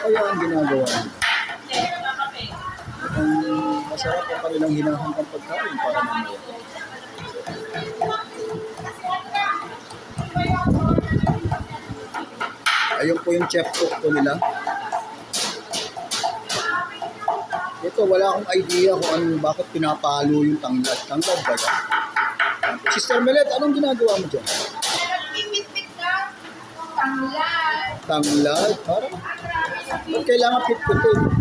Kaya ang ginagawa nila. Ang masarap ang kanilang hinahanggang pagkain para mamaya. Ayun po yung chef cook po nila. Ito, wala akong idea kung bakit pinapalo yung tanglad. Tanglad ba yan? Sister Melet, anong ginagawa mo dyan? Pipit-pit ka. Tanglad. Tanglad? Parang kailangan pitpitin.